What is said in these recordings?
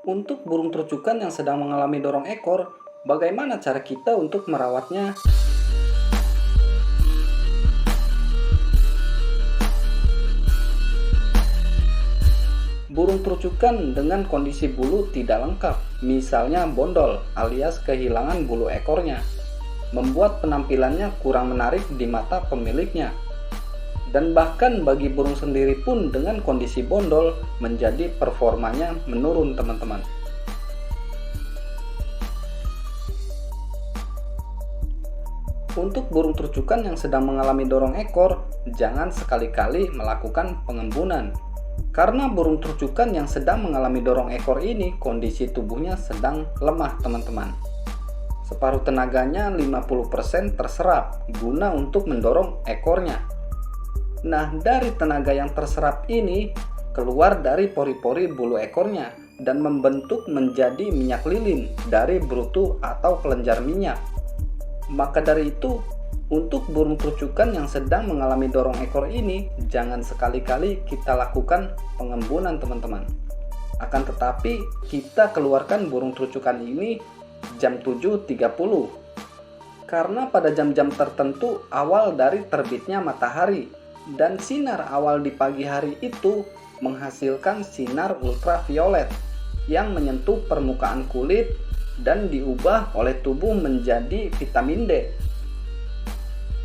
Untuk burung trucukan yang sedang mengalami dorong ekor, bagaimana cara kita untuk merawatnya? Burung trucukan dengan kondisi bulu tidak lengkap, misalnya bondol alias kehilangan bulu ekornya, membuat penampilannya kurang menarik di mata pemiliknya. Dan bahkan bagi burung sendiri pun dengan kondisi bondol menjadi performanya menurun teman-teman. Untuk burung trucukan yang sedang mengalami dorong ekor, jangan sekali-kali melakukan pengembunan. Karena burung trucukan yang sedang mengalami dorong ekor ini kondisi tubuhnya sedang lemah teman-teman. Separuh tenaganya 50% terserap guna untuk mendorong ekornya. Nah, dari tenaga yang terserap ini keluar dari pori-pori bulu ekornya dan membentuk menjadi minyak lilin dari brutu atau kelenjar minyak. Maka dari itu, untuk burung trucukan yang sedang mengalami dorong ekor ini, jangan sekali-kali kita lakukan pengembunan teman-teman. Akan tetapi, kita keluarkan burung trucukan ini jam 7.30. Karena pada jam-jam tertentu awal dari terbitnya matahari, dan sinar awal di pagi hari itu menghasilkan sinar ultraviolet yang menyentuh permukaan kulit dan diubah oleh tubuh menjadi vitamin D.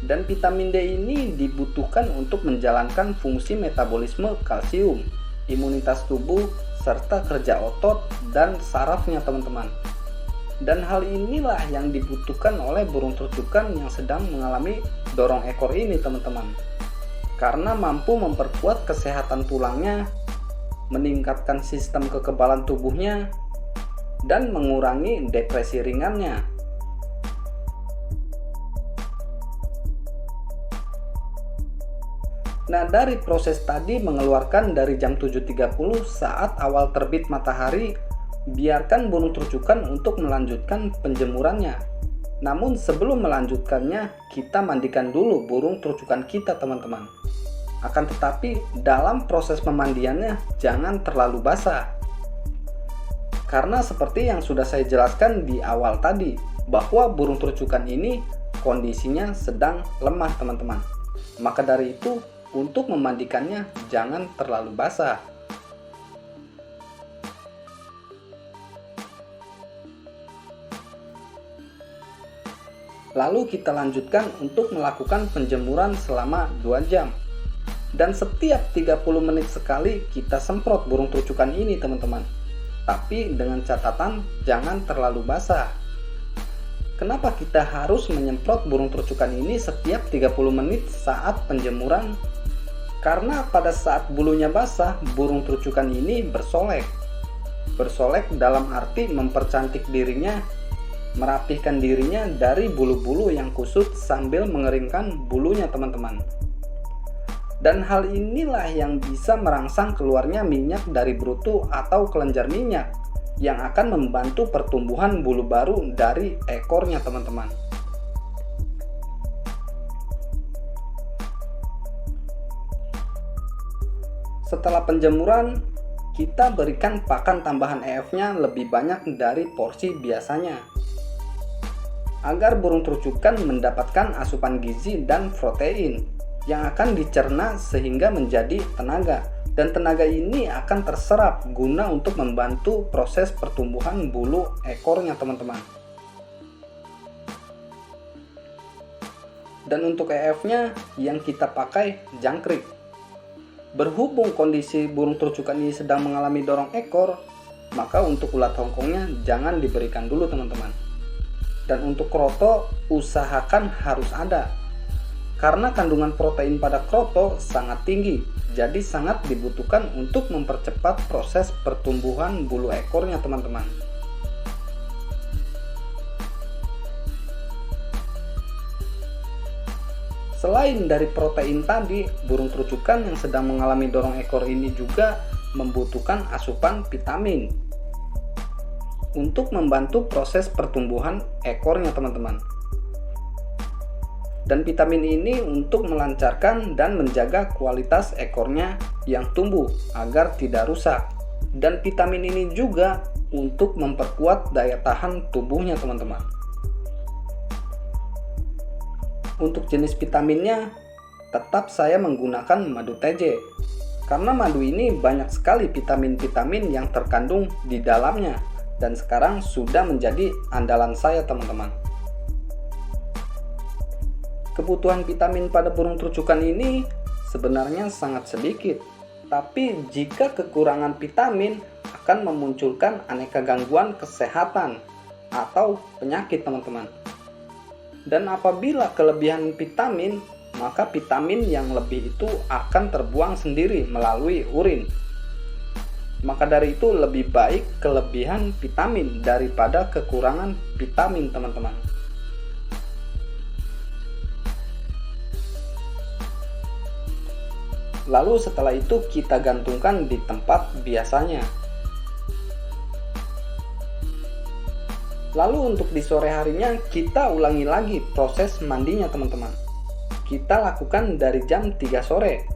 Dan vitamin D ini dibutuhkan untuk menjalankan fungsi metabolisme kalsium, imunitas tubuh, serta kerja otot dan sarafnya teman-teman. Dan hal inilah yang dibutuhkan oleh burung trucukan yang sedang mengalami dorong ekor ini teman-teman. Karena mampu memperkuat kesehatan tulangnya, meningkatkan sistem kekebalan tubuhnya, dan mengurangi depresi ringannya. Nah, dari proses tadi mengeluarkan dari jam 7.30 saat awal terbit matahari, biarkan burung trucukan untuk melanjutkan penjemurannya. Namun sebelum melanjutkannya, kita mandikan dulu burung trucukan kita teman-teman. Akan tetapi dalam proses pemandiannya jangan terlalu basah. Karena seperti yang sudah saya jelaskan di awal tadi, bahwa burung trucukan ini kondisinya sedang lemah teman-teman. Maka dari itu, untuk memandikannya jangan terlalu basah. Lalu kita lanjutkan untuk melakukan penjemuran selama 2 jam. Dan setiap 30 menit sekali kita semprot burung trucukan ini teman-teman. Tapi dengan catatan jangan terlalu basah. Kenapa kita harus menyemprot burung trucukan ini setiap 30 menit saat penjemuran? Karena pada saat bulunya basah, burung trucukan ini bersolek. Bersolek dalam arti mempercantik dirinya, merapihkan dirinya dari bulu-bulu yang kusut sambil mengeringkan bulunya teman-teman. Dan hal inilah yang bisa merangsang keluarnya minyak dari brutu atau kelenjar minyak yang akan membantu pertumbuhan bulu baru dari ekornya teman-teman. Setelah penjemuran, kita berikan pakan tambahan EF-nya lebih banyak dari porsi biasanya, agar burung trucukan mendapatkan asupan gizi dan protein yang akan dicerna sehingga menjadi tenaga, dan tenaga ini akan terserap guna untuk membantu proses pertumbuhan bulu ekornya teman-teman. Dan untuk EF-nya yang kita pakai jangkrik. Berhubung kondisi burung trucukan ini sedang mengalami dorong ekor, maka untuk ulat hongkongnya jangan diberikan dulu teman-teman. Dan untuk kroto usahakan harus ada. Karena kandungan protein pada kroto sangat tinggi, jadi sangat dibutuhkan untuk mempercepat proses pertumbuhan bulu ekornya teman-teman. Selain dari protein tadi, burung trucukan yang sedang mengalami dorong ekor ini juga membutuhkan asupan vitamin untuk membantu proses pertumbuhan ekornya teman-teman. Dan vitamin ini untuk melancarkan dan menjaga kualitas ekornya yang tumbuh agar tidak rusak. Dan vitamin ini juga untuk memperkuat daya tahan tubuhnya teman-teman. Untuk jenis vitaminnya, tetap saya menggunakan madu TJ. Karena madu ini banyak sekali vitamin-vitamin yang terkandung di dalamnya dan sekarang sudah menjadi andalan saya teman-teman. Kebutuhan vitamin pada burung terucukan ini sebenarnya sangat sedikit, tapi jika kekurangan vitamin akan memunculkan aneka gangguan kesehatan atau penyakit teman-teman. Dan apabila kelebihan vitamin, maka vitamin yang lebih itu akan terbuang sendiri melalui urin. Maka dari itu lebih baik kelebihan vitamin daripada kekurangan vitamin teman-teman. Lalu setelah itu kita gantungkan di tempat biasanya. Lalu untuk di sore harinya kita ulangi lagi proses mandinya teman-teman. Kita lakukan dari jam 3 sore.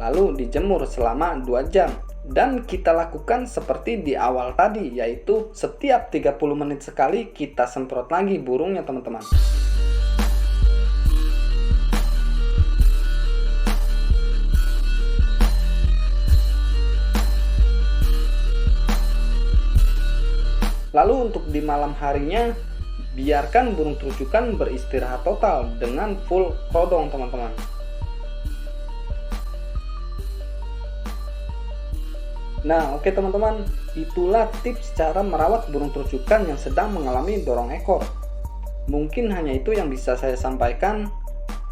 Lalu dijemur selama 2 jam. Dan kita lakukan seperti di awal tadi, yaitu setiap 30 menit sekali kita semprot lagi burungnya teman-teman. Lalu untuk di malam harinya, biarkan burung terucukan beristirahat total dengan full kodong teman-teman. Nah oke teman-teman, itulah tips cara merawat burung terucukan yang sedang mengalami dorong ekor. Mungkin hanya itu yang bisa saya sampaikan.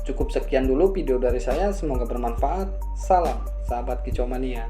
Cukup sekian dulu video dari saya, semoga bermanfaat. Salam sahabat kicau mania.